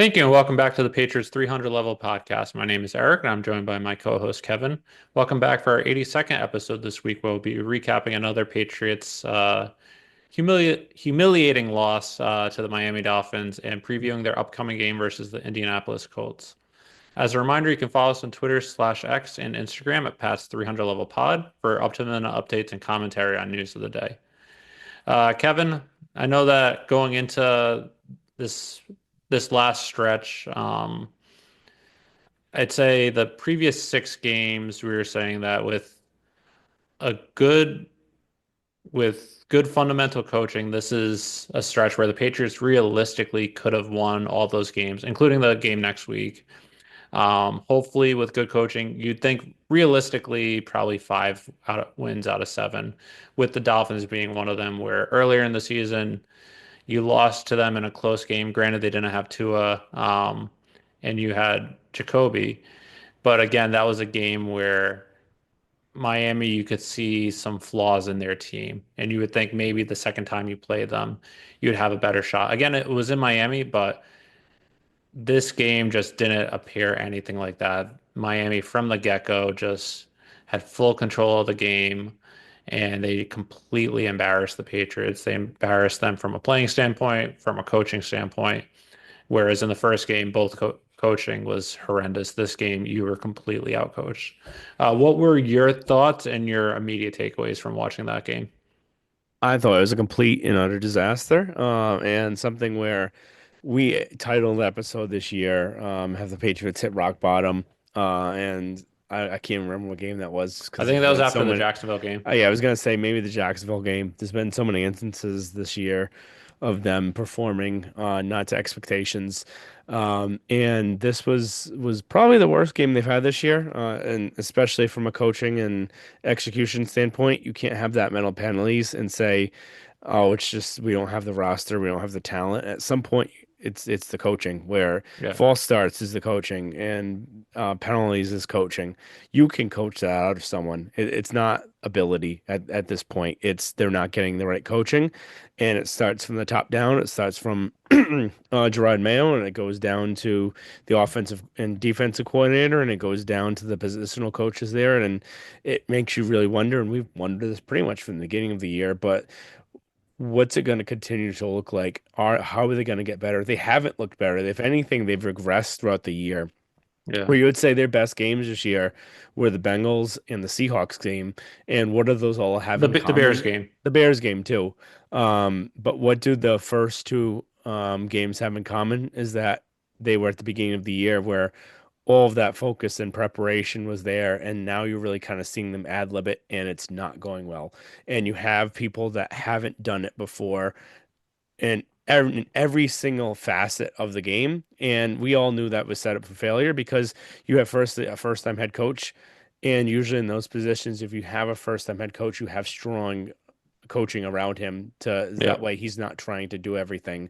Thank you, and welcome back to the Patriots 300 level podcast. My name is Eric, and I'm joined by my co-host Kevin. Welcome back for our 82nd episode this week. We'll be recapping another Patriots humiliating loss to the Miami Dolphins and previewing their upcoming game versus the Indianapolis Colts. As a reminder, you can follow us on Twitter/X and Instagram at Pats 300 level pod for up-to-the-minute updates and commentary on news of the day. Kevin, I know that going into this this last stretch, I'd say the previous six games, we were saying that a good with good fundamental coaching, this is a stretch where the Patriots realistically could have won all those games, including the game next week. Hopefully, with good coaching, you'd think realistically probably wins out of seven, with the Dolphins being one of them. Where earlier in the season, you lost to them in a close game. Granted, they didn't have Tua, and you had Jacoby, but again, that was a game where Miami, you could see some flaws in their team, and you would think maybe the second time you play them, you'd have a better shot. Again, it was in Miami, but this game just didn't appear anything like that. Miami from the get-go just had full control of the game and they completely embarrassed the Patriots. They embarrassed them from a playing standpoint, from a coaching standpoint. Whereas in the first game, both coaching was horrendous. This game, you were completely outcoached. What were your thoughts and your immediate takeaways from watching that game? I thought it was a complete and utter disaster, and something where we titled the episode this year, "Have the Patriots hit rock bottom?" And I can't remember what game that was I because think there's that was been after so the many. Jacksonville game. Yeah, I was gonna say maybe the Jacksonville game. There's been so many instances this year of them performing not to expectations, and this was probably the worst game they've had this year, and especially from a coaching and execution standpoint, you can't have that mental penalties and say, "Oh, it's just we don't have the roster, we don't have the talent." At some point, it's the coaching where Yeah. false starts is the coaching and penalties is coaching. You can coach that out of someone. It's not ability at this point. It's they're not getting the right coaching, and it starts from the top down. It starts from Gerard Mayo, and it goes down to the offensive and defensive coordinator, and it goes down to the positional coaches there, and it makes you really wonder. And we've wondered this pretty much from the beginning of the year, but what's it going to continue to look like? How are they going to get better? They haven't looked better. If anything, they've regressed throughout the year. Yeah. Where you would say their best games this year were the Bengals and the Seahawks game. And what do those all have in The Bears common? game. The Bears game too. But what do the first two games have in common is that they were at the beginning of the year where all of that focus and preparation was there, and now you're really kind of seeing them ad lib it, and it's not going well. And you have people that haven't done it before in every single facet of the game. And we all knew that was set up for failure because you have a first time head coach. And usually in those positions, if you have a first time head coach, you have strong coaching around him to Yeah. that way he's not trying to do everything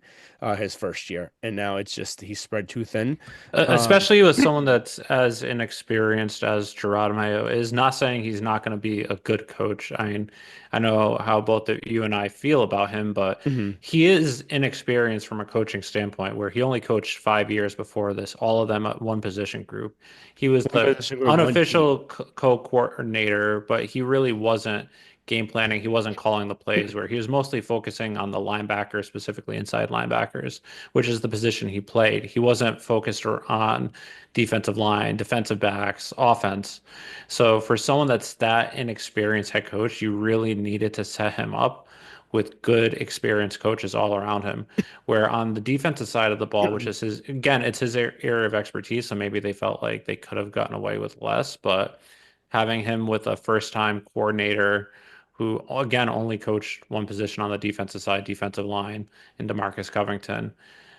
his first year. And now it's just he's spread too thin. Um, Especially with someone that's as inexperienced as Geronimo is, not saying he's not going to be a good coach. I mean, I know how both you and I feel about him, but mhm. he is inexperienced from a coaching standpoint, where he only coached 5 years before this, all of them at one position group. He was One the position group, one team. unofficial co-coordinator, but he really wasn't game planning. He wasn't calling the plays, where he was mostly focusing on the linebackers, specifically inside linebackers, which is the position he played. He wasn't focused on defensive line, defensive backs, offense. So for someone that's that inexperienced head coach, you really needed to set him up with good experienced coaches all around him. Where on the defensive side of the ball, which is his, again, it's his area of expertise. So maybe they felt like they could have gotten away with less, but having him with a first time coordinator who again only coached one position on the defensive side, defensive line, in DeMarcus Covington.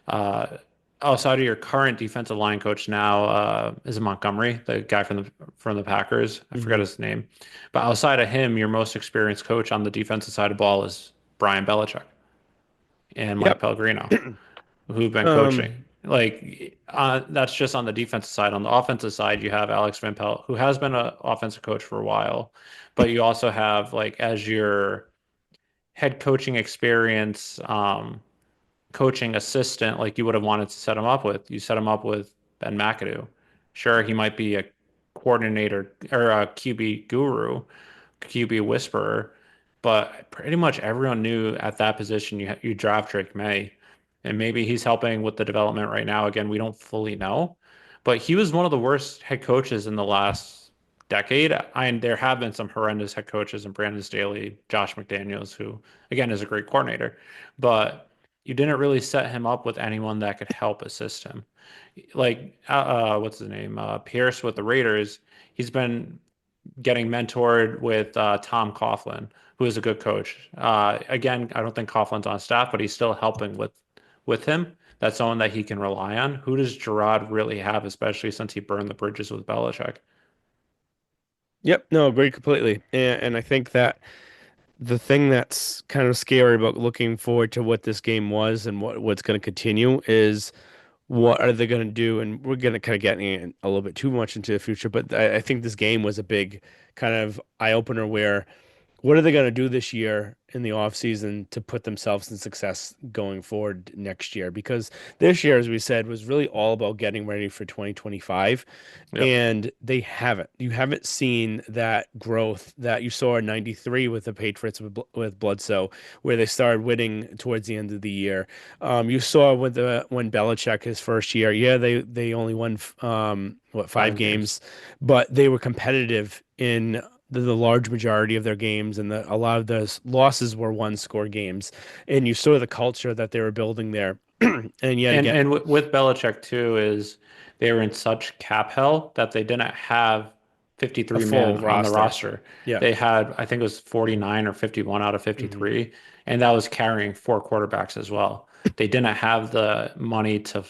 Uh, Outside of your current defensive line coach now, is it Montgomery, the guy from the Packers? I forgot Mhm. his name. But outside of him, your most experienced coach on the defensive side of the ball is Brian Belichick and Mike Yep. Pellegrino, who've been coaching. Um, That's just on the defensive side. On the offensive side, you have Alex Van Pelt, who has been an offensive coach for a while, but you also have like as your head coaching experience. coaching assistant like you would have wanted to set him up with. You set him up with Ben McAdoo. Sure, he might be a coordinator or a QB guru, QB whisperer, but pretty much everyone knew at that position you draft Drake May, and maybe he's helping with the development right now. Again, we don't fully know, but he was one of the worst head coaches in the last decade. And there have been some horrendous head coaches in Brandon Staley, Josh McDaniels, who again is a great coordinator, but you didn't really set him up with anyone that could help assist him. Like what's his name? Pierce with the Raiders. He's been getting mentored with Tom Coughlin, who is a good coach. Again, I don't think Coughlin's on staff, but he's still helping with him. That's someone that he can rely on. Who does Gerard really have, especially since he burned the bridges with Belichick? Yep, no, agree completely. And I think that the thing that's kind of scary about looking forward to what this game was and what's going to continue is what are they going to do? And we're going to kind of get in a little bit too much into the future, but I think this game was a big kind of eye opener where what are they going to do this year in the offseason to put themselves in success going forward next year? Because this year, as we said, was really all about getting ready for 2025. Yep. And they haven't. You haven't seen that growth that you saw in 93 with the Patriots with Bledsoe, where they started winning towards the end of the year. You saw with when Belichick his first year, yeah, they only won what, five 5 games. games, but they were competitive in the large majority of their games, and a lot of those losses were one score games. And you saw the culture that they were building there. And yet And again, with Belichick too is they were in such cap hell that they didn't have a 53 full men on the roster. roster. Yeah. They had, I think it was 49 or 51 out of Hmm. 53, and that was carrying four quarterbacks as well. They didn't have the money to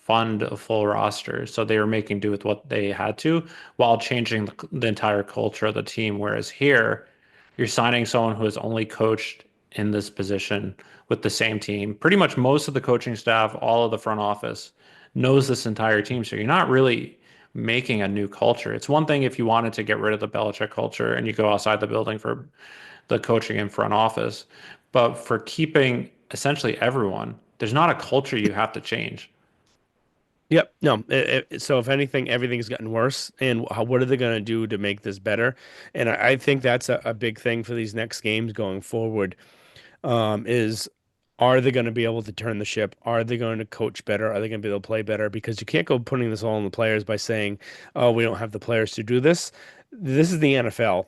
fund a full roster, so they were making do with what they had to while changing the entire culture of the team. Whereas here, you're signing someone who has only coached in this position with the same team. Pretty much most of the coaching staff, all of the front office knows this entire team. So you're not really making a new culture. It's one thing if you wanted to get rid of the Belichick culture and you go outside the building for the coaching and front office, but for keeping essentially everyone, there's not a culture you have to change. Yep. No. So if anything, everything's gotten worse. And what are they going to do to make this better? And I think that's a big thing for these next games going forward. Is are they going to be able to turn the ship? Are they going to coach better? Are they going to be able to play better? Because you can't go putting this all on the players by saying, "Oh, we don't have the players to do this." This is the NFL.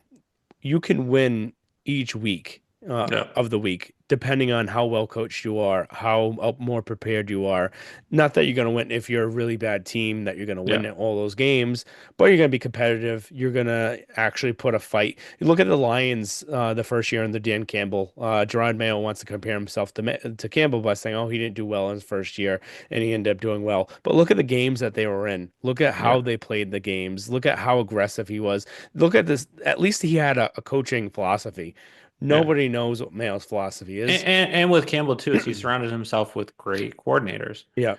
You can win each week Yeah. of the week, depending on how well coached you are, how more prepared you are. Not that you're going to win if you're a really bad team, that you're going to win Yeah. at all those games, but you're going to be competitive. You're going to actually put a fight. You look at the Lions the first year under Dan Campbell. Gerard Mayo wants to compare himself to Campbell by saying, "Oh, he didn't do well in his first year, and he ended up doing well." But look at the games that they were in. Look at Yeah. how they played the games. Look at how aggressive he was. Look at this. At least he had a coaching philosophy. Yeah. Nobody knows what Mayo's philosophy is. And with Campbell too, is he surrounded himself with great coordinators. Yeah.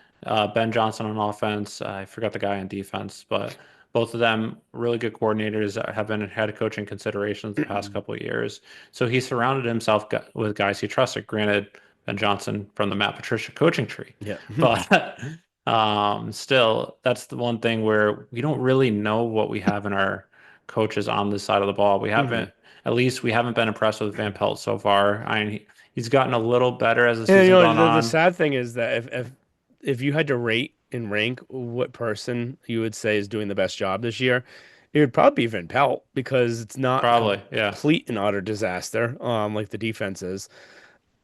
Ben Johnson on offense. I forgot the guy on defense, but both of them really good coordinators that have been in head coaching considerations the past couple of years. So he surrounded himself with guys he trusted. Granted, Ben Johnson from the Matt Patricia coaching tree, Yeah. but still, that's the one thing where we don't really know what we have in our coaches on this side of the ball. We Hmm. haven't, at least we haven't been impressed with Van Pelt so far. I mean, he's gotten a little better as the And season gone the on. sad thing is that if you had to rate and rank what person you would say is doing the best job this year, it would probably be Van Pelt because it's not a Probably, yeah. complete and utter disaster. Like the defense is.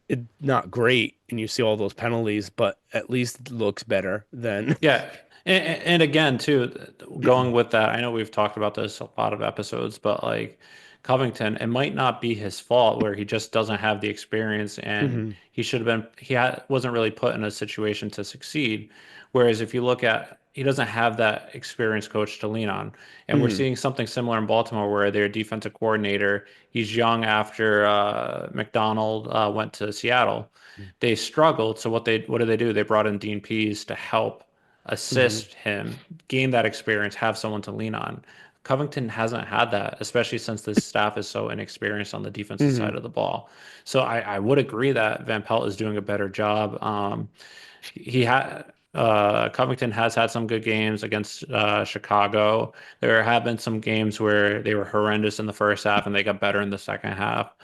It's not great, and you see all those penalties, but at least it looks better than. Yeah. And again, too, going with that, I know we've talked about this a lot of episodes, but like Covington, it might not be his fault where he just doesn't have the experience and Hmm. he should have been, wasn't really put in a situation to succeed. Whereas if you look at, he doesn't have that experienced coach to lean on. And we're Hmm. seeing something similar in Baltimore where their defensive coordinator, he's young after McDonald went to Seattle. They struggled. So what did they do? They brought in Dean Pease to help Hmm. assist him, gain that experience, have someone to lean on. Covington hasn't had that, especially since this staff is so inexperienced on the defensive Hmm. side of the ball. So I would agree that Van Pelt is doing a better job. He had Covington has had some good games against Chicago. There have been some games where they were horrendous in the first half and they got better in the second half.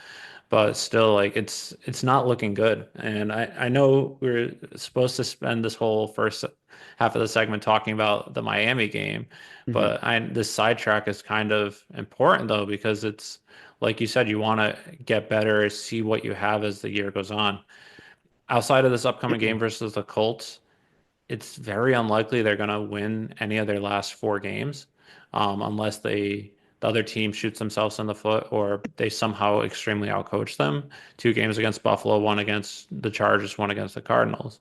But still, like it's not looking good. And I know we're supposed to spend this whole first half of the segment talking about the Miami game, Hmm. but this sidetrack is kind of important though because it's like you said, you want to get better, see what you have as the year goes on. Outside of this upcoming game versus the Colts, it's very unlikely they're going to win any of their last four games, unless the other team shoots themselves in the foot or they somehow extremely outcoach them. Two games against Buffalo, one against the Chargers, one against the Cardinals.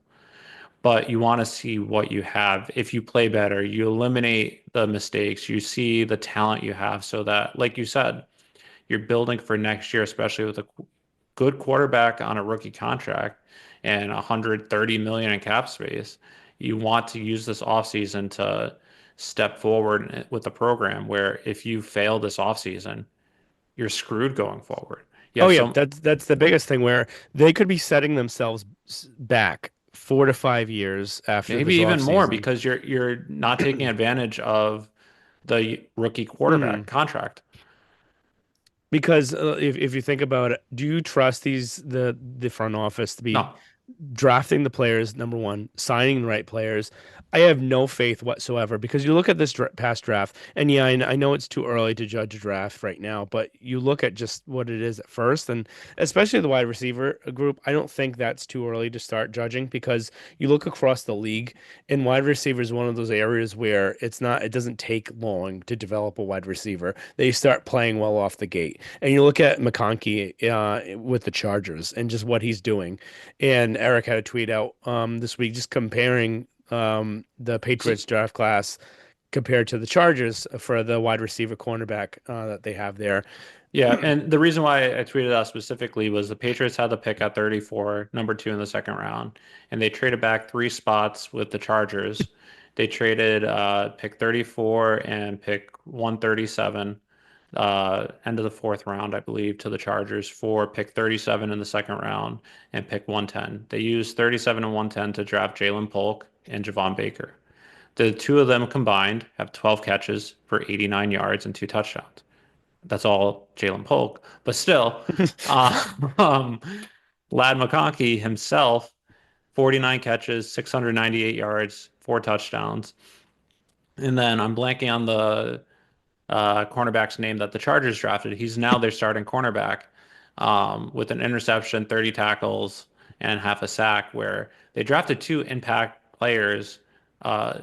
But you want to see what you have. If you play better, you eliminate the mistakes, you see the talent you have so that, like you said, you're building for next year, especially with a good quarterback on a rookie contract and 130 million in cap space. You want to use this offseason to step forward with the program where if you fail this offseason, you're screwed going forward. You Oh have yeah, some that's the biggest thing where they could be setting themselves back 4 to 5 years after maybe this even more offseason. because you're not taking advantage of the rookie quarterback Hmm. contract. Because if you think about it, do you trust the front office to be No, drafting the players, number one, signing the right players? I have no faith whatsoever because you look at this past draft, and yeah, I know it's too early to judge a draft right now, but you look at just what it is at first, and especially the wide receiver group, I don't think that's too early to start judging because you look across the league, and wide receiver is one of those areas where it doesn't take long to develop a wide receiver. They start playing well off the gate. And you look at McConkey with the Chargers and just what he's doing. And Eric had a tweet out this week just comparing the Patriots see, draft class compared to the Chargers for the wide receiver cornerback that they have there. yeah, and the reason why I tweeted out specifically was the Patriots had the pick at 34, number two in the second round, and they traded back three spots with the Chargers. They traded pick 34 and pick 137, end of the fourth round, I believe, to the Chargers for pick 37 in the second round and pick 110. They used 37 and 110 to draft Jalen Polk and Javon Baker. The two of them combined have 12 catches for 89 yards and two touchdowns. That's all Jalen Polk. But still, uh, um, Lad McConkey himself, 49 catches, 698 yards, four touchdowns. And then I'm blanking on the cornerback's name that the Chargers drafted. He's now their starting cornerback with an interception, 30 tackles, and half a sack, where they drafted two impact players. Uh,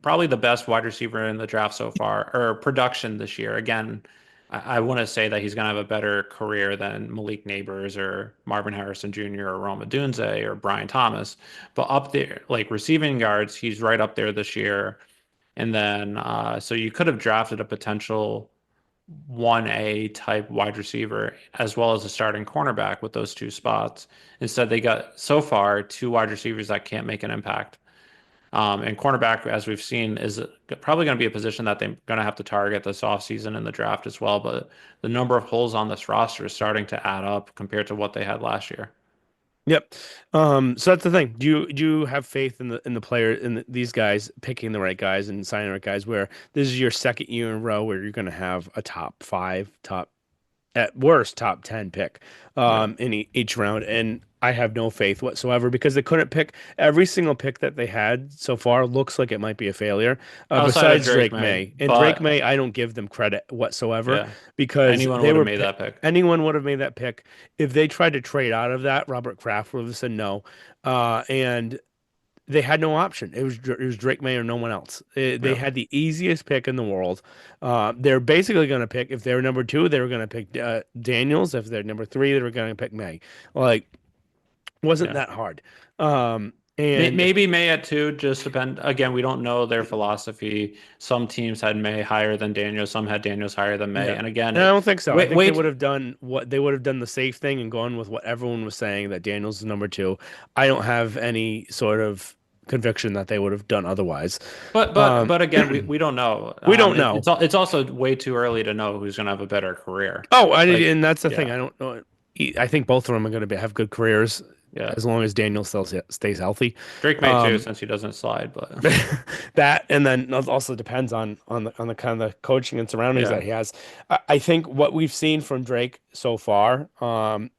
Probably the best wide receiver in the draft so far, or production this year. Again, I want to say that he's going to have a better career than Malik Neighbors or Marvin Harrison Jr. or Roma Dunze or Brian Thomas. But up there, like receiving yards, he's right up there this year. And then, so you could have drafted a potential 1A type wide receiver as well as a starting cornerback with those two spots. Instead, they got so far two wide receivers that can't make an impact. And cornerback, as we've seen, is probably going to be a position that they're going to have to target this offseason in the draft as well. But the number of holes on this roster is starting to add up compared to what they had last year. Yep. So that's the thing. Do you have faith in the player in these guys picking the right guys and signing the right guys where this is your second year in a row where you're going to have a top five, top at worst top 10 pick Yeah. in each round, and I have no faith whatsoever because they couldn't pick every single pick that they had so far looks like it might be a failure, Outside of besides Drake Drake May, May. And Drake but May, I don't give them credit whatsoever yeah, because anyone they would have were made that pick. anyone would have made that pick. If they tried to trade out of that, Robert Kraft would have said no, and they had no option. It was Drake May or no one else. They Yeah. had the easiest pick in the world. They're basically going to pick if they're number two, they were going to pick Daniels. If they're number three, they were going to pick May. Like wasn't Yeah. that hard. And if Maybe May at two, just depend. Again, we don't know their philosophy. Some teams had May higher than Daniels, some had Daniels higher than May. Yeah. And again, And I don't think so. I wait, think they would wait, have done what they would have done the safe thing and gone with what everyone was saying that Daniels is number two. I don't have any sort of conviction that they would have done otherwise. But Um, but again, we don't know. we don't know. It's also way too early to know who's going to have a better career. Oh, Like, and that's the thing. yeah, I don't know. I think both of them are going to have good careers yeah. as long as Daniel still stays healthy. Drake may too, Um, since he doesn't slide. But that and then it also depends on the kind of the coaching and surroundings yeah, that he has. I think what we've seen from Drake so far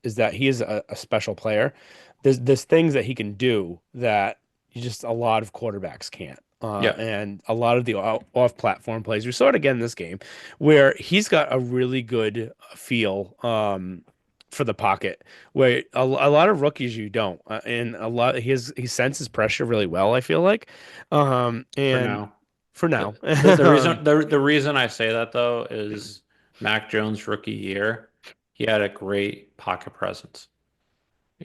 is that he is a special player. There's things that he can do that just a lot of quarterbacks can't. yeah, And a lot of the off-platform plays. We saw it again this game, where he's got a really good feel for the pocket, where a lot of rookies you don't, and a lot he senses pressure really well. I feel like, for and now. for The, now, the reason the reason I say that though is Mac Jones' rookie year, he had a great pocket presence.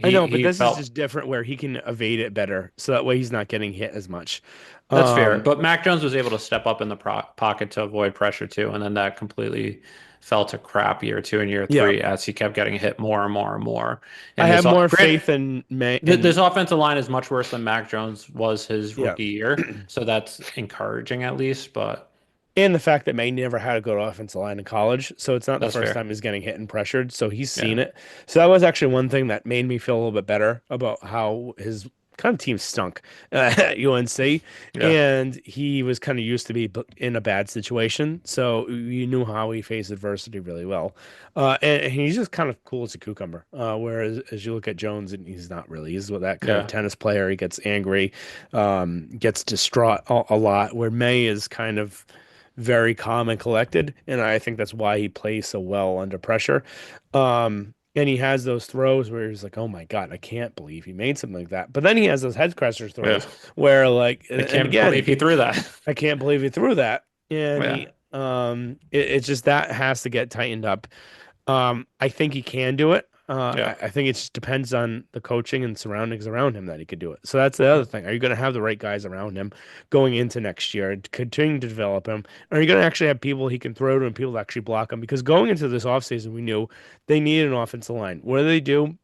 I know, but He this is felt just different where he can evade it better, so that way he's not getting hit as much. That's fair. Um, But Mac Jones was able to step up in the pocket to avoid pressure too, and then that completely fell to crap year two and year yeah, three as he kept getting hit more and more and more. I And have this more grant faith in May this and offensive line is much worse than Mac Jones was his yeah. rookie year, so that's encouraging at least. But And the fact that May never had a good offensive line in college, so it's not the that's first fair. time he's getting hit and pressured, so he's Yeah, seen it. So that was actually one thing that made me feel a little bit better about how his kind of team stunk at UNC, yeah, and he was kind of used to be in a bad situation, so you knew how he faced adversity really well. And he's just kind of cool as a cucumber. Whereas as you look at Jones, and he's not really. He's that kind of yeah, tennis player. He gets angry, gets distraught a lot. Where May is kind of very calm and collected, and I think that's why he plays so well under pressure. And he has those throws where he's like, "Oh my God, I can't believe he made something like that." But then he has those head scratchers yeah. throws where, like, I and can't again, believe he threw that. I can't believe he threw that. And Yeah, it's just that has to get tightened up. I think he can do it. yeah. I think it just depends on the coaching and surroundings around him that he could do it. So that's the other thing. Are you going to have the right guys around him going into next year and continuing to develop him? Are you going to actually have people he can throw to and people to actually block him? Because going into this offseason, we knew they needed an offensive line. What do they do?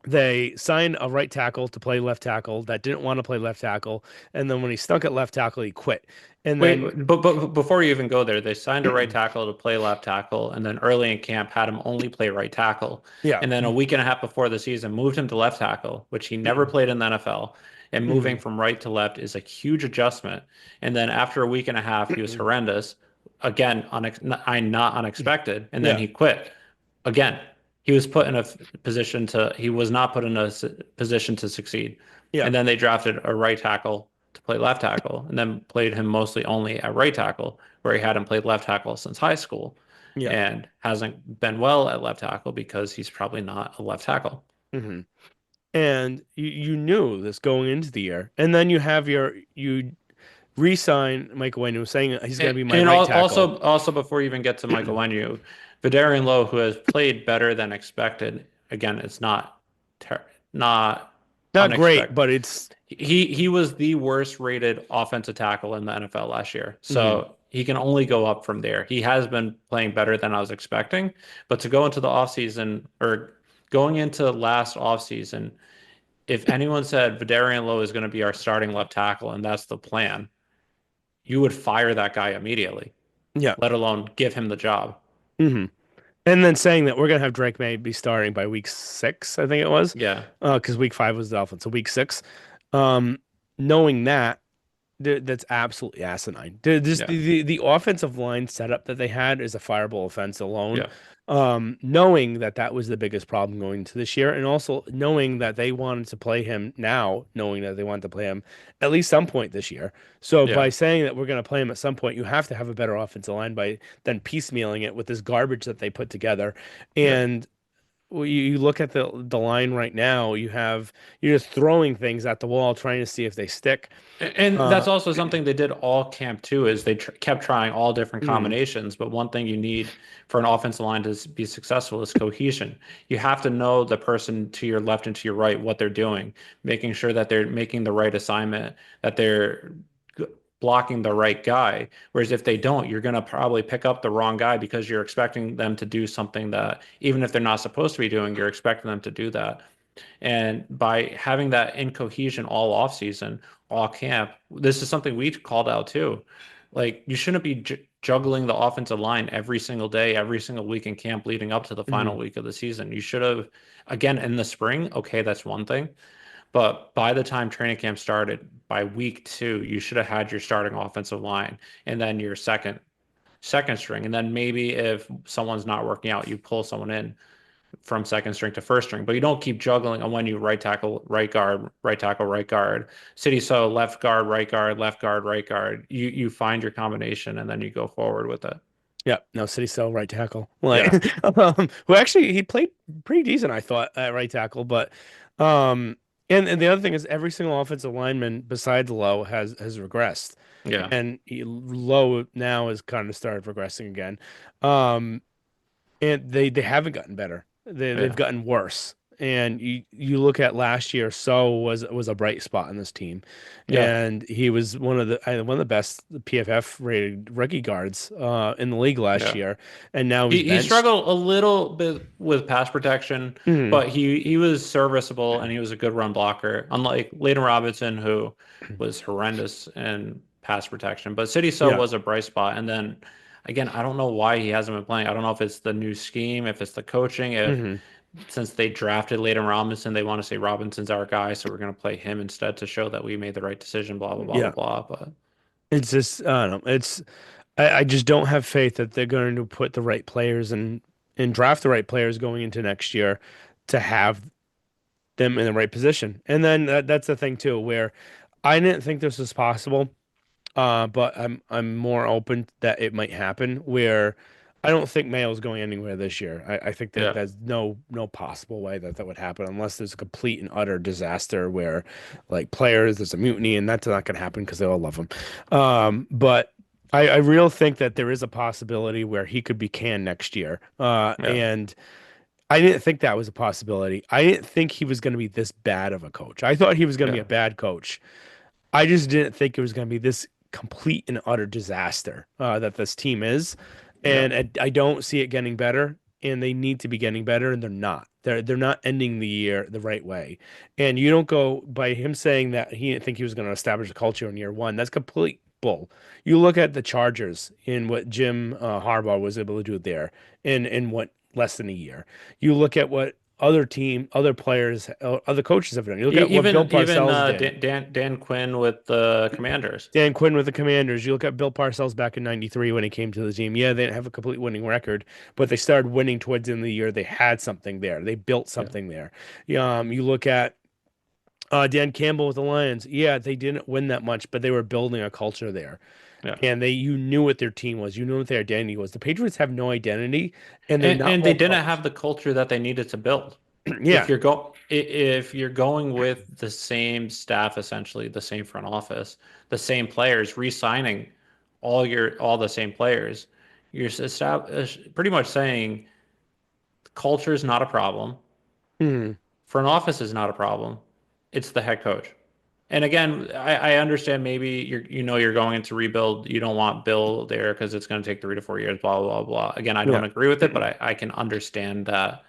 They signed a right tackle to play left tackle that didn't want to play left tackle. And then when he stunk at left tackle, he quit. And Wait, then, but before you even go there, they signed a right tackle to play left tackle, and then early in camp had him only play right tackle, yeah. and then a week and a half before the season moved him to left tackle, which he never played in the NFL. And moving Mhm. from right to left is a huge adjustment. And then after a week and a half, he was horrendous. Again, not unexpected, and then Yeah. he quit. Again, he was put in a position to he was not put in a position to succeed. Yeah. And then they drafted a right tackle to play left tackle, and then played him mostly only at right tackle, where he hadn't played left tackle since high school, Yeah. and hasn't been well at left tackle because he's probably not a left tackle. hmm And you knew this going into the year. And then you re-sign Michael Wayne, who's saying he's going to be my And right tackle. also before you even get to Michael Wenyu, Vidarian Lowe, who has played better than expected, again, it's not Not great, unexpected. but it's He was the worst rated offensive tackle in the NFL last year. mhm. So he can only go up from there. He has been playing better than I was expecting, but to go into the offseason or going into last offseason, if anyone said Vidarian Lowe is going to be our starting left tackle and that's the plan, you would fire that guy immediately, Yeah. let alone give him the job. hmm And then saying that we're going to have Drake May be starting by week 6, I think it was, Yeah, because week 5 was the Dolphins, so week 6. Um, knowing that, that's absolutely asinine. Just yeah, the offensive line setup that they had is a fireable offense alone. yeah, Knowing that that was the biggest problem going into this year, and also knowing that they wanted to play him now, knowing that they wanted to play him at least some point this year. So yeah, by saying that we're going to play him at some point, you have to have a better offensive line by then piecemealing it with this garbage that they put together. yeah. And you look at the line right now, you're just throwing things at the wall trying to see if they stick. And Uh, that's also something they did all camp too, is they kept trying all different mhm, combinations. But one thing you need for an offensive line to be successful is cohesion. You have to know the person to your left and to your right, what they're doing, making sure that they're making the right assignment, that they're blocking the right guy. Whereas if they don't, you're going to probably pick up the wrong guy because you're expecting them to do something that, even if they're not supposed to be doing, you're expecting them to do that. And by having that incohesion all offseason, all camp, this is something we called out too. Like you shouldn't be juggling the offensive line every single day, every single week in camp leading up to the Hmm. final week of the season. You should have, again, in the spring, okay, that's one thing. But by the time training camp started, by week two, you should have had your starting offensive line and then your second string. And then maybe if someone's not working out, you pull someone in from second string to first string, but you don't keep juggling on when you right tackle, right guard, right tackle, right guard, city so left guard, right guard, left guard, right guard. You find your combination and then you go forward with it. Yeah, no, City Cell right tackle. Like, Yeah, who actually he played pretty decent, I thought, at right tackle. But, um, and the other thing is every single offensive lineman besides Lowe has regressed, yeah, and Lowe now has kind of started regressing again. Um, and they haven't gotten better. They've yeah, gotten worse. And you look at last year, So was a bright spot in this team, yeah. and he was one of the best PFF rated rookie guards in the league last Yeah. year, and now he's He benched. struggled a little bit with pass protection, Mhm. but he was serviceable and he was a good run blocker. Unlike Leighton Robinson, who was horrendous in pass protection. But City So Yeah. was a bright spot. And then again, I don't know why he hasn't been playing. I don't know if it's the new scheme, if it's the coaching, if Hmm. since they drafted Leighton Robinson, they want to say Robinson's our guy, so we're going to play him instead to show that we made the right decision, blah, blah, blah, blah, Yeah. blah. But It's just I don't know. I just don't have faith that they're going to put the right players and draft the right players going into next year to have them in the right position. And then that's the thing too, where I didn't think this was possible, but I'm more open that it might happen. Where I don't think Mayo's going anywhere this year. I think that yeah, there's no possible way that that would happen unless there's a complete and utter disaster where, like players, there's a mutiny, and that's not going to happen because they all love him. But I real think that there is a possibility where he could be canned next year. yeah, And I didn't think that was a possibility. I didn't think he was going to be this bad of a coach. I thought he was going to be yeah, a bad coach. I just didn't think it was going to be this complete and utter disaster that this team is, yeah. and I don't see it getting better. And they need to be getting better, and they're not. They're not ending the year the right way. And you don't go by him saying that he didn't think he was going to establish a culture in year one. That's complete bull. You look at the Chargers and what Jim Harbaugh was able to do there in what less than a year. You look at what other players, other coaches have done. You look at what Bill Even Parcells did. Dan Quinn with the Commanders. Dan Quinn with the Commanders. You look at Bill Parcells back in '93 when he came to the team. Yeah, they didn't have a complete winning record, but they started winning towards the end of the year. They had something there. They built Yeah, something there. You look at Dan Campbell with the Lions. Yeah, they didn't win that much, but they were building a culture there, yeah. and you knew what their team was. You knew what their identity was. The Patriots have no identity, and they're not And they well didn't have coached. the culture that they needed to build. Yeah. If you're going with the same staff, essentially the same front office, the same players, re-signing all the same players, you're pretty much saying culture is not a problem. Mhm. Front office is not a problem. It's the head coach. And again, I understand maybe you're going into rebuild. You don't want Bill there because it's going to take 3 to 4 years, blah, blah, blah. Again, I Yeah. don't agree with it, but I can understand that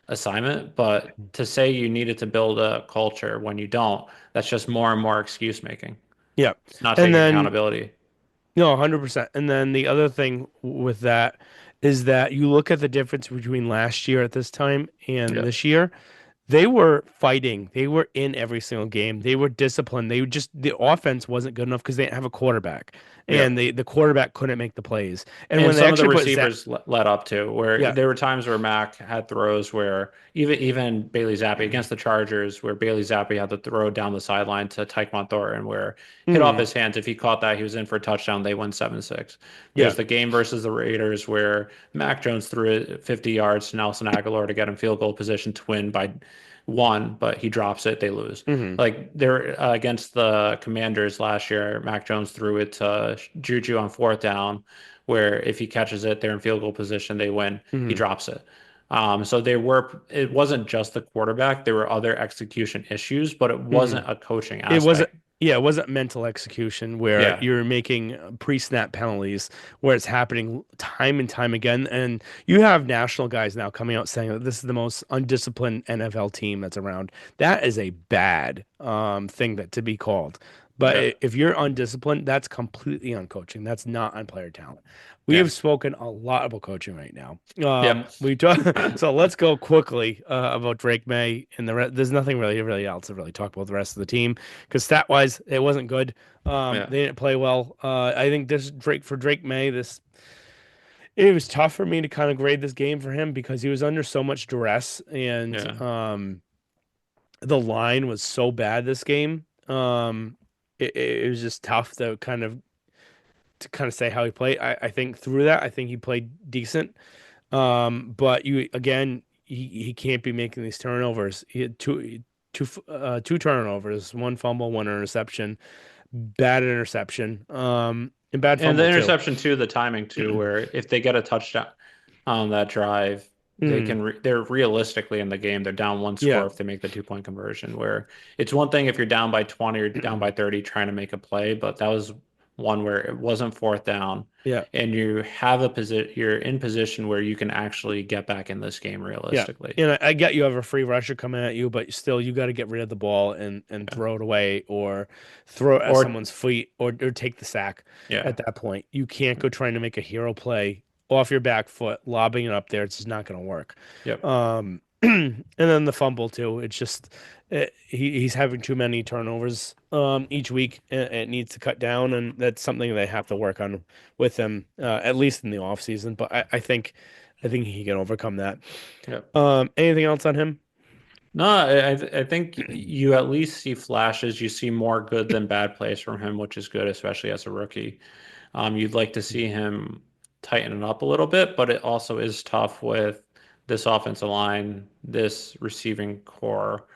assignment. But to say you needed to build a culture when you don't, that's just more and more excuse making. Yeah. It's not And taking then accountability. No, 100%. And then the other thing with that is that you look at the difference between last year at this time and Yeah. this year. They were fighting. They were in every single game. They were disciplined. The offense wasn't good enough because they didn't have a quarterback, Yeah. and the quarterback couldn't make the plays. And And when they some of the actually put Zach, receivers let up too, where yeah, there were times where Mac had throws where even Bailey Zappi against the Chargers, where Bailey Zappi had to throw down the sideline to Tyquan Thornton, where hit off mm, his hands. If he caught that, he was in for a touchdown. They won 7-6. yeah, There's the game versus the Raiders where Mac Jones threw it 50 yards to Nelson Aguilar to get him field goal position to win by one, but he drops it, they lose. hmm, Like they're against the Commanders last year, Mac Jones threw it to Juju on fourth down, where if he catches it, they're in field goal position, they win. He hmm, drops it. So it wasn't just the quarterback. There were other execution issues, but it hmm. wasn't a coaching It wasn't. aspect. Yeah, it wasn't mental execution where Yeah, you're making pre-snap penalties where it's happening time and time again. And you have national guys now coming out saying that this is the most undisciplined NFL team that's around. That is a bad thing that to be called. But yeah, if you're undisciplined, that's completely on coaching. That's not on player talent. We yeah, have spoken a lot about coaching right now. yep, We talk, so let's go quickly about Drake May and there's nothing really else to really talk about the rest of the team because stat wise, it wasn't good. yeah, They didn't play well. I think this Drake May, this it was tough for me to kind of grade this game for him because he was under so much duress and yeah. the line was so bad this game. It was just tough to kind of say how he played. I think through that, I think he played decent. But you again, he can't be making these turnovers. He had two turnovers, one fumble, one interception. Bad interception. And bad And the fumble too. interception too, the timing too, where if they get a touchdown on that drive, they Mhm. can they're realistically in the game. They're down one Yeah. score if they make the 2 point conversion. Where it's one thing if you're down by 20 or down by 30 trying to make a play, but that was one where it wasn't fourth down, Yeah. and you have a position. You're in position where you can actually get back in this game Yeah. realistically. And I get you have a free rusher coming at you, but still you got to get rid of the ball and Yeah. throw it away or throw it at Or someone's feet or take the sack yeah. at that point. You can't go trying to make a hero play off your back foot, lobbing it up there. It's just not going to work. Yep. And then the fumble too. It's just he's having too many turnovers each week. And it needs to cut down, and that's something they have to work on with him at least in the off season. But I think he can overcome that. Yep. Anything else on him? No, I think you at least see flashes. You see more good than bad plays from him, which is good, especially as a rookie. You'd like to see him tighten it up a little bit, but it also is tough with this offensive line, this receiving core,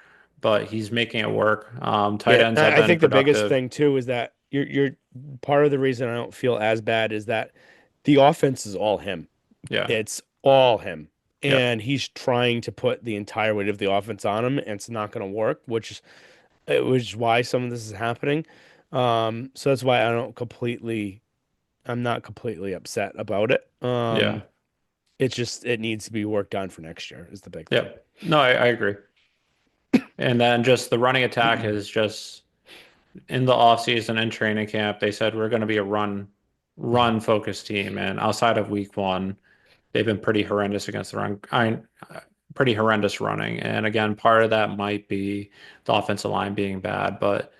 but he's making it work. Tight Yeah, ends have I been think the biggest productive. thing too is that you're part of the reason I don't feel as bad is that the offense is all him. Yeah. It's all him. Yep. And he's trying to put the entire weight of the offense on him, and it's not going to work, which is why some of this is happening. So that's why I'm not completely upset about it. Yeah. It's just it needs to be worked on for next year is the big thing. Yep. No, I agree. And then just the running attack is just in the offseason and training camp, they said we're going to be a run focused team. And outside of week one, they've been pretty horrendous against the run. Pretty horrendous running. And again, part of that might be the offensive line being bad. But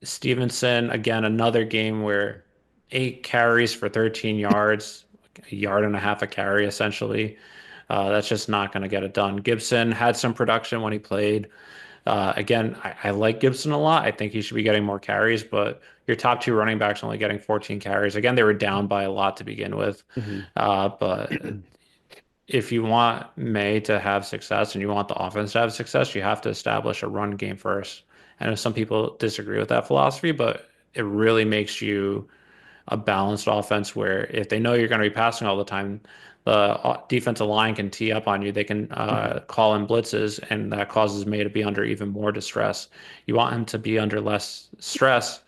Stevenson, again, another game where 8 carries for 13 yards, a yard and a half a carry essentially. That's just not going to get it done. Gibson had some production when he played. Again, I like Gibson a lot. I think he should be getting more carries, but your top two running backs only getting 14 carries. Again, they were down by a lot to begin with. Mhm. But if you want May to have success and you want the offense to have success, you have to establish a run game first. I know some people disagree with that philosophy, but it really makes you a balanced offense where if they know you're going to be passing all the time, the defensive line can tee up on you. They can Mhm. call in blitzes, and that causes May to be under even more distress. You want him to be under less stress.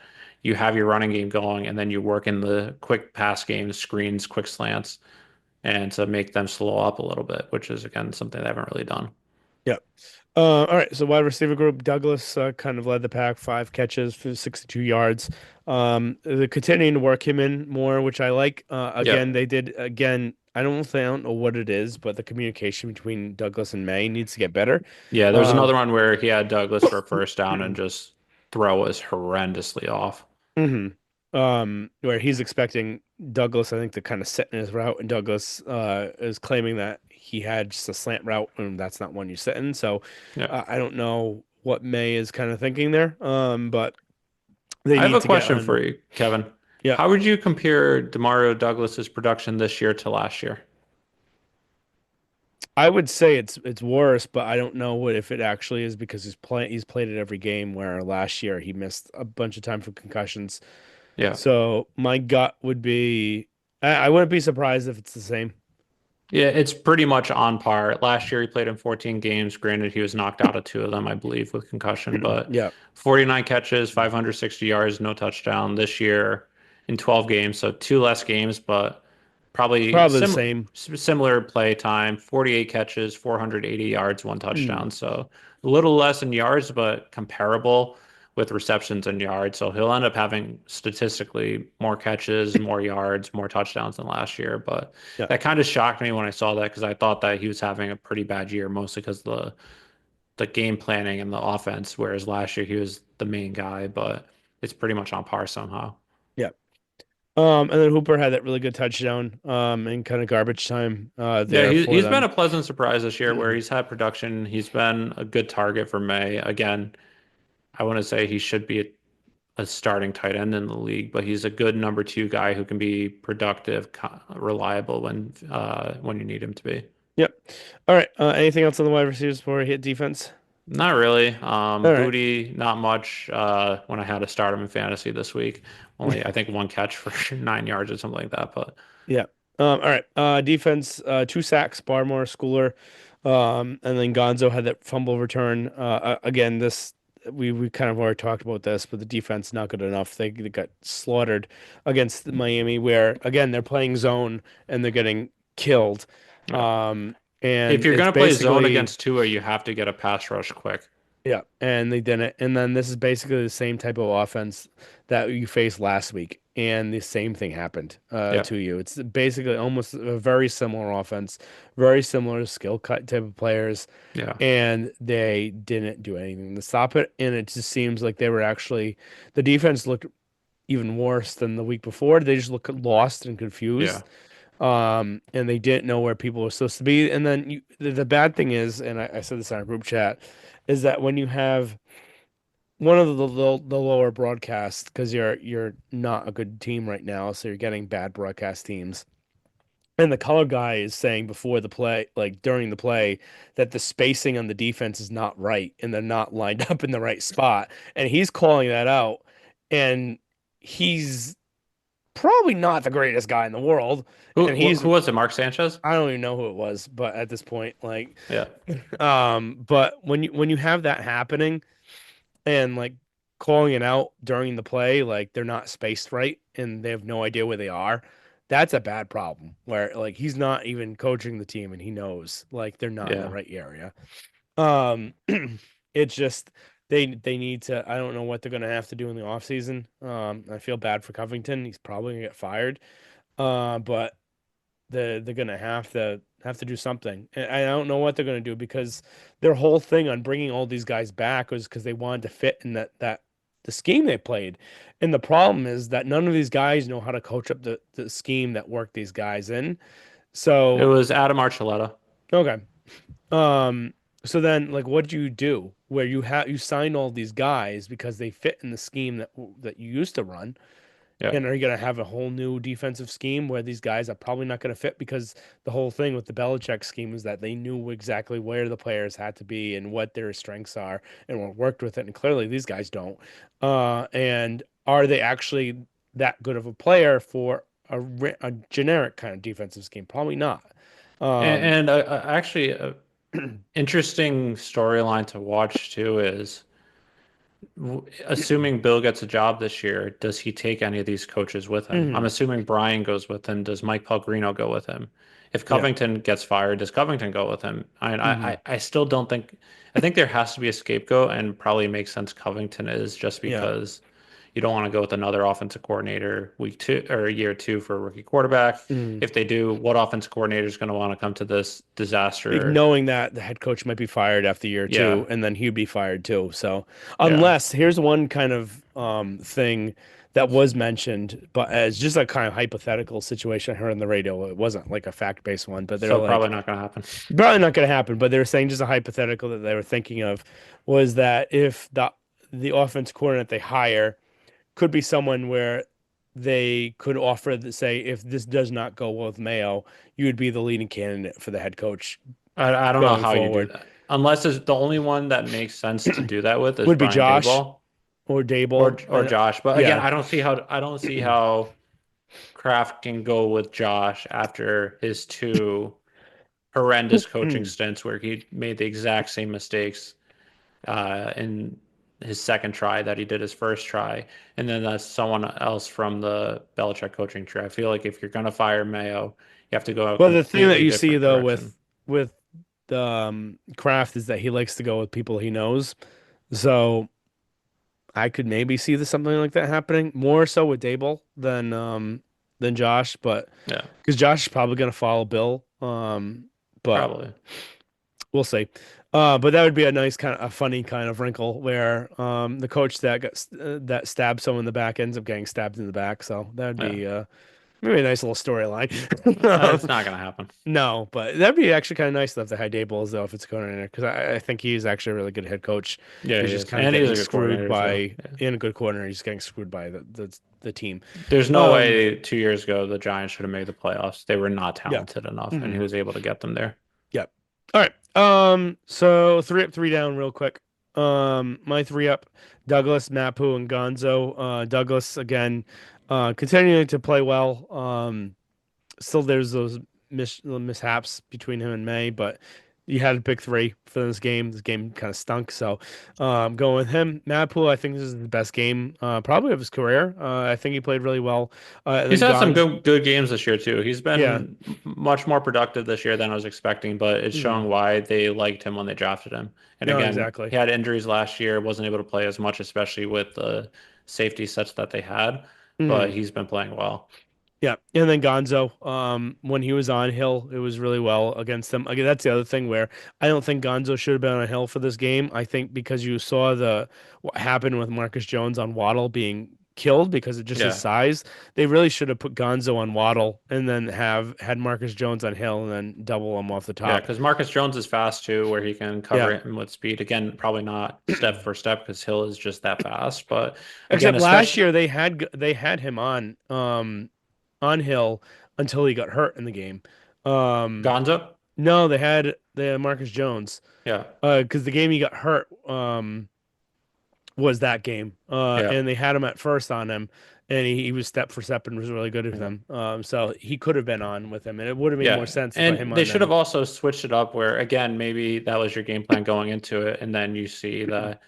You have your running game going, and then you work in the quick pass game, screens, quick slants, and to make them slow up a little bit, which is, again, something they haven't really done. Yep. All right. So wide receiver group, Douglas kind of led the pack, 5 catches for 62 yards. They're continuing to work him in more, which I like. Again, Yep. they did again. I don't know what it is, but the communication between Douglas and May needs to get better. Yeah, there's Um, another one where he had Douglas for a first down and just throw was horrendously off. hmm where he's expecting Douglas, I think, to kind of set in his route, and Douglas is claiming that he had just a slant route, and that's not one you sit in. So Yeah. I don't know what May is kind of thinking there, but they I have need a to get question on. for you, Kevin. Yeah, How would you compare Demario Douglas's production this year to last year? I would say it's worse, but I don't know what if it actually is because he's played it every game. Where last year he missed a bunch of time for concussions. Yeah. So my gut would be I wouldn't be surprised if it's the same. Yeah, it's pretty much on par. Last year he played in 14 games. Granted, he was knocked out of two of them, I believe, with concussion, but Yeah, 49 catches, 560 yards, no touchdown this year in 12 games. So two less games, but probably probably the same. similar play time. 48 catches, 480 yards, one Mm, touchdown. So a little less in yards, but comparable with receptions and yards. So he'll end up having statistically more catches, more yards, more touchdowns than last year. But yeah, that kind of shocked me when I saw that because I thought that he was having a pretty bad year, mostly because the game planning and the offense, whereas last year he was the main guy, but it's pretty much on par somehow. yeah. And then Hooper had that really good touchdown, in kind of garbage time, Yeah, there for he's been them. a pleasant surprise this year where he's had production. He's been a good target for May. Again, I want to say he should be a starting tight end in the league, but he's a good number two guy who can be productive, reliable when you need him to be. Yep. All right. Anything else on the wide receivers before we hit defense? Not really. All right. Booty, not much. When I had to start him in fantasy this week, only I think one catch for 9 yards or something like that. But Yeah. All right. Defense, two sacks, Barmore, Schooler, and then Gonzo had that fumble return. Again, this we kind of already talked about this, but the defense not good enough. They got slaughtered against Miami, where again they're playing zone and they're getting killed. yeah, if And you're it's gonna play zone basically against Tua, you have to get a pass rush quick. yeah, and they didn't. And then this is basically the same type of offense that you faced last week, and the same thing happened Yeah, to you. It's basically almost a very similar offense, very similar skill cut type of players, yeah, and they didn't do anything to stop it. And it just seems like they were actually the defense looked even worse than the week before. They just looked lost and yeah. confused, and they didn't know where people were supposed to be. And then the bad thing is, and I said this on our group chat, is that when you have one of the lower broadcasts, because you're not a good team right now, so you're getting bad broadcast teams. And the color guy is saying before the play, like during the play, that the spacing on the defense is not right and they're not lined up in the right spot. And he's calling that out. And he's probably not the greatest guy in the world. And Who was it? Mark Sanchez? I don't even know who it was, but at this point, like, Yeah, but when you have that happening and like calling it out during the play, like they're not spaced right and they have no idea where they are, that's a bad problem. Where like he's not even coaching the team and he knows like they're not in the yeah. right area. Um, it's just they need to. I don't know what they're gonna have to do in the offseason. I feel bad for Covington. He's probably gonna get fired. But they're gonna have to do something. And I don't know what they're gonna do because their whole thing on bringing all these guys back was because they wanted to fit in that the scheme they played. And the problem is that none of these guys know how to coach up the scheme that worked these guys in. It So was Adam Archuleta. okay. Um, so then like what do you do where you sign all these guys because they fit in the scheme that you used to run? Yeah. And are you going to have a whole new defensive scheme where these guys are probably not going to fit because the whole thing with the Belichick scheme is that they knew exactly where the players had to be and what their strengths are and worked with it. And clearly these guys don't. And are they actually that good of a player for a generic kind of defensive scheme? Probably not. Um, And actually, interesting storyline to watch too is assuming Bill gets a job this year, does he take any of these coaches with him? I'm mhm, assuming Brian goes with him. Does Mike Pellegrino go with him? If yeah. Covington gets fired, does Covington go with him? Mhm, I still don't think. I think there has to be a scapegoat, and probably makes sense. Covington is just yeah. because you don't want to go with another offensive coordinator week two or year two for a rookie quarterback. Mhm. If they do, what offensive coordinator is going to want to come to this Like disaster? knowing that the head coach might be fired after year two, Yeah, and then he'd be fired too. So, yeah. unless here's one kind of thing that was mentioned, but as just a kind of hypothetical situation I heard on the radio, it wasn't like a fact-based one, but they're So probably like not going to happen. probably not going to happen. But they were saying just a hypothetical that they were thinking of was that if the offense coordinator they hire could be someone where they could offer say if this does not go well with Mayo, you would be the leading candidate for the head coach I don't know going how you do forward. that. Unless it's the only one that makes sense to do that with is Would be Brian Josh Daboll or Dable. or Josh. But again, Yeah. I don't see how Kraft can go with Josh after his two. horrendous coaching stints where he made the exact same mistakes in his second try that he did his first try, and then that's someone else from the Belichick coaching tree. I feel like if you're gonna fire Mayo, you have to go a Well, the thing that completely you see different though direction. with Kraft is that he likes to go with people he knows. So I could maybe see something like that happening more so with Dable than Josh, but Yeah, because Josh is probably going to follow Bill. But probably. we'll see. But that would be a nice kind of a funny kind of wrinkle where the coach that stabbed someone in the back ends up getting stabbed in the back. So that would Yeah, be maybe a nice little storyline. it's not gonna happen. No, but that'd be actually kind of nice to have the high day balls though if it's a coordinator because I think he's actually a really good head coach. Yeah, He's he just is, kind of and he's getting a good screwed coordinator too. by Yeah. in a good coordinator. He's getting screwed by the team. There's no Um, way 2 years ago the Giants should have made the playoffs. They were not yeah. talented enough, and he Hmm. was able to get them there. Yeah. All right. So three up, three down, real quick. My three up: Douglas, Mapu, and Gonzo. Douglas again, continuing to play well. Still there's those mishaps between him and May, but you had to pick three for this game. This game kind of stunk, so going with him. Mapu, I think this is the best game probably of his career. I think he played really well. He's Then had some Gonz, good games this year too. He's yeah, been much more productive this year than I was expecting, but it's hmm showing why they liked him when they drafted him. And no, again, he exactly. had injuries last year, wasn't able to play as much, especially with the safety sets that they had, but Mhm. he's been playing well. Yeah, and then Gonzo, when he was on Hill, it was really well against them. Again, that's the other thing where I don't think Gonzo should have been on Hill for this game. I think because you saw the what happened with Marcus Jones on Waddle being killed because of just his Yeah. size, they really should have put Gonzo on Waddle and then have had Marcus Jones on Hill and then double him off the Yeah, top. because Marcus Jones is fast too, where he can Yeah. cover him with speed. Again, probably not step for step because Hill is just that fast. But again, Except last especially year they had him on Hill until he got hurt in the game. Um, Gonzo. no, they had Marcus Jones. Yeah. Because the game he got hurt was that game. Yeah. And they had him at first on him, and he was step for step and was really good with Yeah. them. So he could have been on with him, and it would have made more Yeah. sense to put him And they on should have them. also switched it up where, again, maybe that was your game plan going into it. And then you see that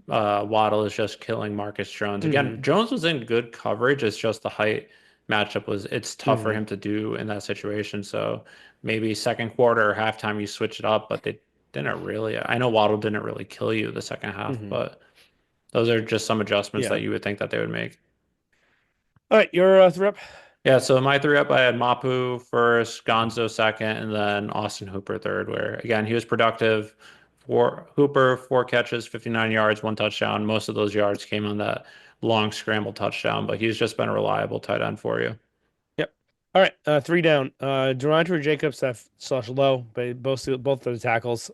Waddle is just killing Marcus Jones. Hmm. Again, Jones was in good coverage. It's just the height matchup it's tough for Hmm. him to do in that situation. So maybe second quarter or halftime you switch it up, but they didn't really. I know Waddle didn't really kill you the second half, Hmm. but those are just some adjustments Yeah. that you would think that they would make. All right, your thrip. Yeah, so my three up, I had Mapu first, Gonzo second, and then Austin Hooper third, where again, he was productive. For Hooper, 4 catches, 59 yards, 1 touchdown. Most of those yards came on that long scramble touchdown, but he's just been a reliable tight end for you. Yep. All right, three down. Durante Jacobs have slash low, but both of the tackles.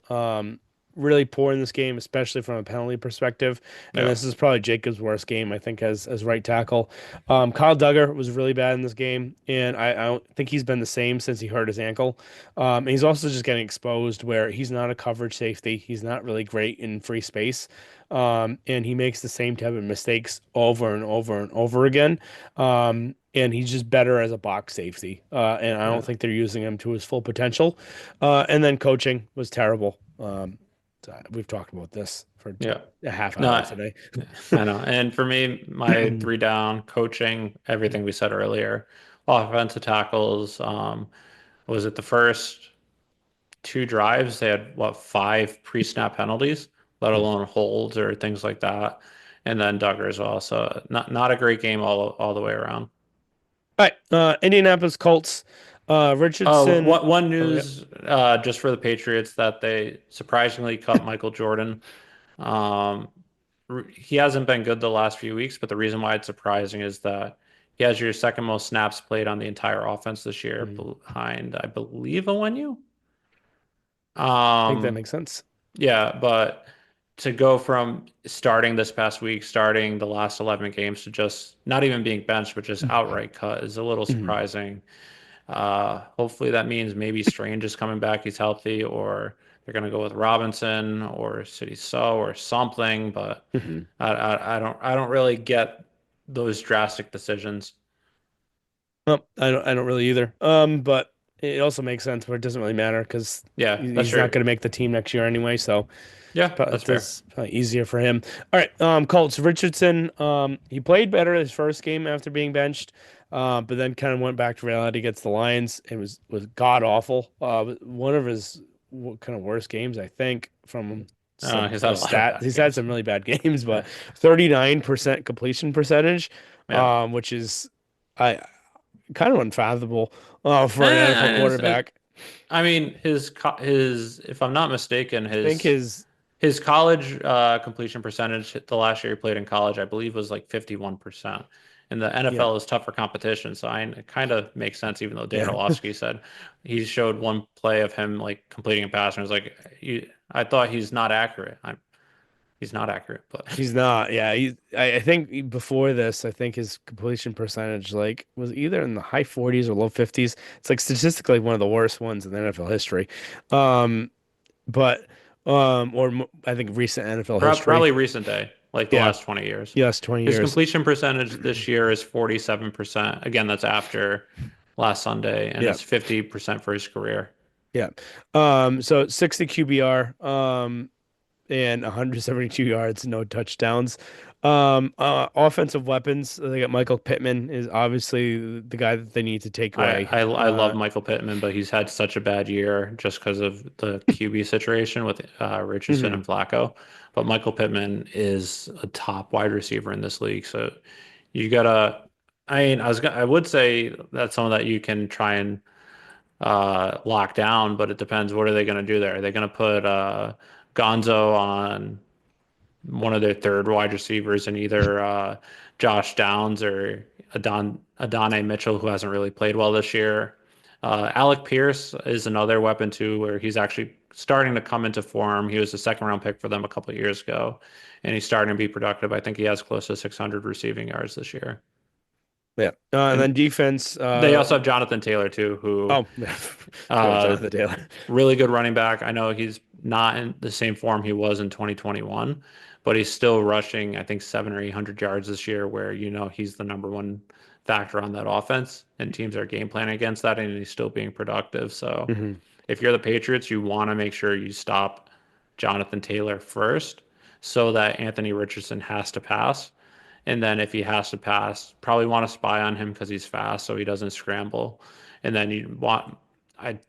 Really poor in this game, especially from a penalty perspective. And Yeah. this is probably Jacobs' worst game, I think, as right tackle. Kyle Duggar was really bad in this game, and I don't think he's been the same since he hurt his ankle. And he's also just getting exposed where he's not a coverage safety. He's not really great in free space. And he makes the same type of mistakes over and over and over again. And he's just better as a box safety. And I don't Yeah. think they're using him to his full potential. And then coaching was terrible. We've talked about this for Yeah. a half hour No, today. I know. And for me, my three down coaching, everything we said earlier, offensive tackles, was it the first two drives? They had what, five pre-snap penalties, let alone holds or things like that. And then Duggar as well. So not a great game all the way around. All right, Indianapolis Colts, Oh, Richardson. one Oh, yep. news just for the Patriots that they surprisingly cut Michael Jordan. Um, he hasn't been good the last few weeks, but the reason why it's surprising is that he has your second most snaps played on the entire offense this year, Mhm. behind, I believe, Onwenu. I think that Um, makes sense. yeah, but to go from starting this past week, starting the last 11 games to just not even being benched, but just outright cut is a little Mhm. surprising. Hopefully that means maybe Strange is coming back, he's healthy, or they're gonna go with Robinson or City So or something, but Mhm. I don't really get those drastic decisions. Well, I don't really either. But it also makes sense, but it doesn't really matter because Yeah, that's he's not true. going to make the team next year anyway. So Yeah, that's it fair. does probably easier for him. All right, Colts Richardson. He played better his first game after being benched, but then kind of went back to reality against the Lions. It was god awful. One of his kind of worst games, I think, from some He's had a just lot of stat. bad He's had games. some really bad games, but Yeah, 39% completion percentage, yeah. which is I kind of unfathomable for an NFL Eh, quarterback. I mean, if I'm not mistaken, I think his college completion percentage the last year he played in college, I believe, was like 51%. And the yeah, NFL is tougher competition, so it kind of makes sense. Even though Dan yeah. Orlovsky said he showed one play of him like completing a pass, and was like, I thought he's not accurate, but He's not. Yeah, I think before this, I think his completion percentage like was either in the high 40s or low 50s. It's like statistically one of the worst ones in NFL history. Um, but I think recent NFL history. probably recent day, like the Yeah, last 20 years. yes, 20 His years. completion percentage this year is 47%. Again, that's after last Sunday, and Yeah, it's 50% for his career. yeah. So 60 QBR. And 172 yards, no touchdowns. Offensive weapons, they got Michael Pittman is obviously the guy that they need to take I, away. I I love Michael Pittman, but he's had such a bad year just because of the QB situation with Richardson Mhm. and Flacco. But Michael Pittman is a top wide receiver in this league, so you gotta. I mean, I would say that's someone that you can try and lock down, but it depends. What are they going to do there? Are they going to put Gonzo on one of their third wide receivers and either Josh Downs or Adonai Mitchell, who hasn't really played well this year? Alec Pierce is another weapon too, where he's actually starting to come into form. He was a second round pick for them a couple of years ago, and he's starting to be productive. I think he has close to 600 receiving yards this year. Yeah. And then And defense, they also have Jonathan Taylor too, who oh, forgot uh, Jonathan Taylor. really good running back. I know he's not in the same form he was in 2021, but he's still rushing, I think, 700 or 800 yards this year, where he's the number one factor on that offense, and teams are game planning against that, and he's still being productive. So hmm if you're the Patriots, you want to make sure you stop Jonathan Taylor first so that Anthony Richardson has to pass. And then if he has to pass, probably want to spy on him because he's fast so he doesn't scramble. And then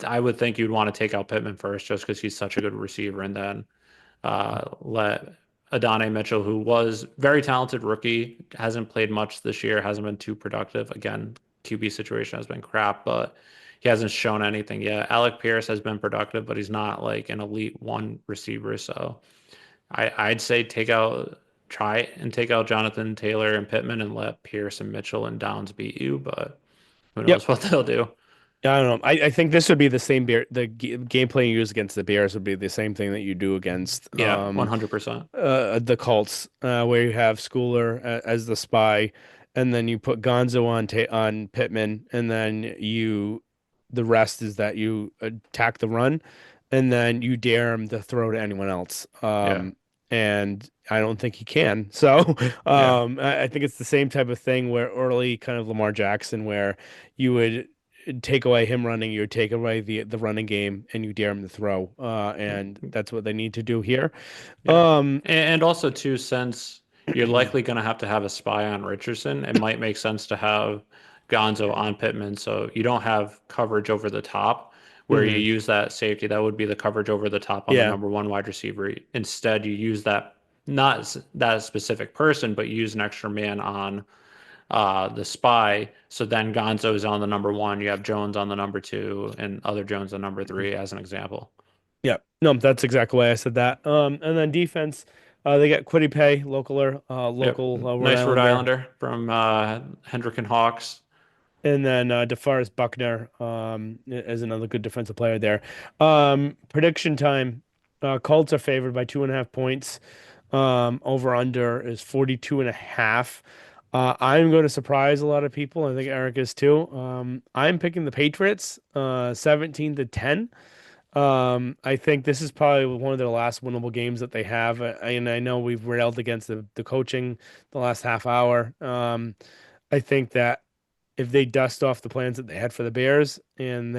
I would think you'd want to take out Pittman first just because he's such a good receiver, and then let Adonai Mitchell, who was very talented rookie, hasn't played much this year, hasn't been too productive. Again, QB situation has been crap, but he hasn't shown anything yet. Alec Pierce has been productive, but he's not like an elite one receiver. So I'd say try and take out Jonathan Taylor and Pittman and let Pierce and Mitchell and Downs beat you, but who Yep. knows what they'll do. I don't know. I think this would be the same bear. The gameplay you use against the Bears would be the same thing that you do against Yeah, 100%. the Colts, where you have Schooler as the spy, and then you put Gonzo on Pittman, and then the rest is that you attack the run, and then you dare him to throw to anyone else. Yeah. And I don't think he can. So Yeah. I think it's the same type of thing where early kind of Lamar Jackson, where you would take away him running, you would take away the running game, and you dare him to throw. And that's what they need to do here. Yeah. Um, And also too, since you're likely going to have a spy on Richardson, it might make sense to have Gonzo on Pittman so you don't have coverage over the top where you mhm. use that safety. That would be the coverage over the top on the Yeah. number one wide receiver. Instead, you use that not that specific person, but you use an extra man on the spy. So then Gonzo is on the number one. You have Jones on the number two, and other Jones on number three, as an example. Yeah. No, that's exactly why I said that. And then defense, they got Quiddy Pay, Yep. local Rhode Nice Rhode Islander. Islander from Hendrick and Hawks. And then DeForest Buckner is another good defensive player there. Prediction time. Colts are favored by 2.5 points. Over under is 42 and a half. I'm going to surprise a lot of people. I think Eric is too. I'm picking the Patriots, 17-10. I think this is probably one of their last winnable games that they have. And I know we've railed against the coaching the last half hour. I think that if they dust off the plans that they had for the Bears and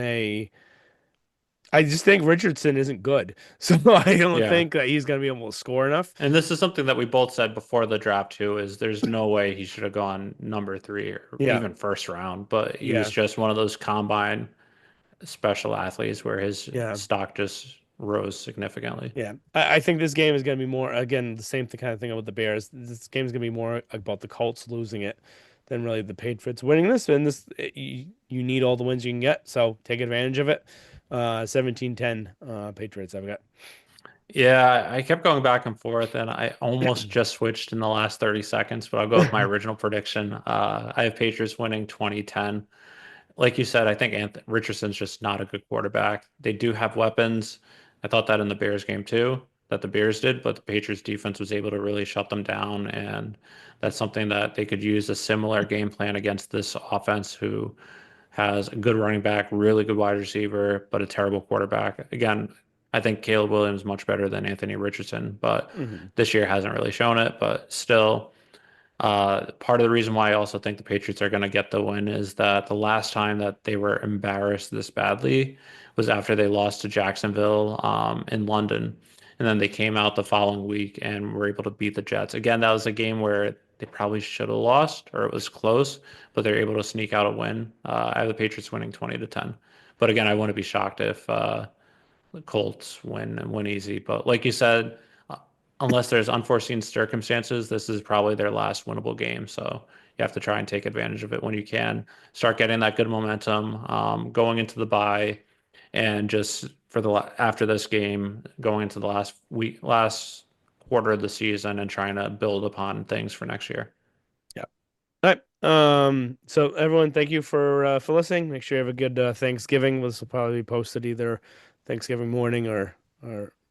I just think Richardson isn't good. So I don't Yeah. think that he's going to be able to score enough. And this is something that we both said before the draft too, is there's no way he should have gone number 3 or Yeah. even first round, but he was Yeah. just one of those combine special athletes where his Yeah. stock just rose significantly. Yeah, I think this game is going to be more, again, the same kind of thing with the Bears. This game is going to be more about the Colts losing it than really the Patriots winning this. And you need all the wins you can get, so take advantage of it. 17-10 Patriots, I've got. Yeah, I kept going back and forth, and I almost just switched in the last 30 seconds, but I'll go with my original prediction. I have Patriots winning 2010. Like you said, I think Richardson's just not a good quarterback. They do have weapons. I thought that in the Bears game too, that the Bears did, but the Patriots defense was able to really shut them down. And that's something that they could use a similar game plan against this offense, who has a good running back, really good wide receiver, but a terrible quarterback. Again, I think Caleb Williams is much better than Anthony Richardson, but Hmm. this year hasn't really shown it. But still, part of the reason why I also think the Patriots are going to get the win is that the last time that they were embarrassed this badly was after they lost to Jacksonville in London. And then they came out the following week and were able to beat the Jets. Again, that was a game where they probably should have lost or it was close, but they're able to sneak out a win. I have the Patriots winning 20-10. But again, I wouldn't be shocked if the Colts win and win easy. But like you said, uh, unless there's unforeseen circumstances, this is probably their last winnable game. So you have to try and take advantage of it when you can. Start getting that good momentum going into the bye, and just for after this game, going into the last week, last quarter of the season, and trying to build upon things for next year. Yeah. All right. So everyone, thank you for listening. Make sure you have a good Thanksgiving. This will probably be posted either Thanksgiving morning or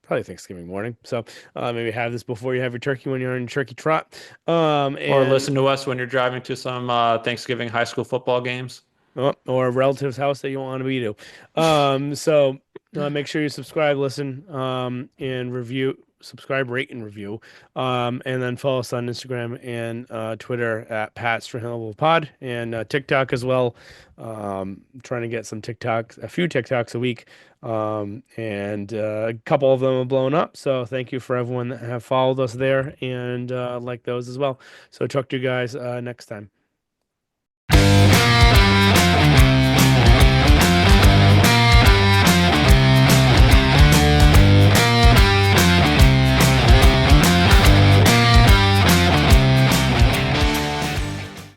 probably Thanksgiving morning. So maybe have this before you have your turkey when you're on your turkey trot. Or And listen to us when you're driving to some Thanksgiving high school football games. or a relative's house that you want to be to. So make sure you subscribe, listen, and review. Subscribe, rate, and review. And then follow us on Instagram and Twitter at Pat Strahinable Pod and TikTok as well. Trying to get some TikToks, a few TikToks a week. And a couple of them have blown up. So thank you for everyone that have followed us there and like those as well. So talk to you guys next time.